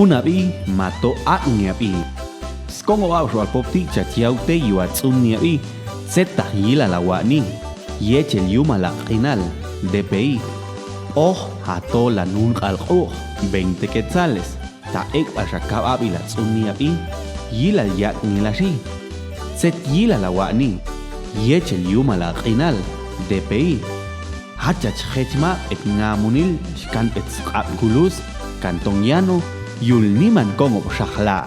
Unabi mato akniabi. Skongo abro al popti chatiaute yuatsuniabi. Zeta yila la wani. Yechel yuma la final. DPI. Hato la nun al 20 quetzales. Ta ek ashakab abila tsuniabi. Yila yak nilashi. Set yila la wani. Yechel yuma la final. DPI. Hachach hechma et ngamunil shkan et kulus. Cantongiano. Yulniman como shahla.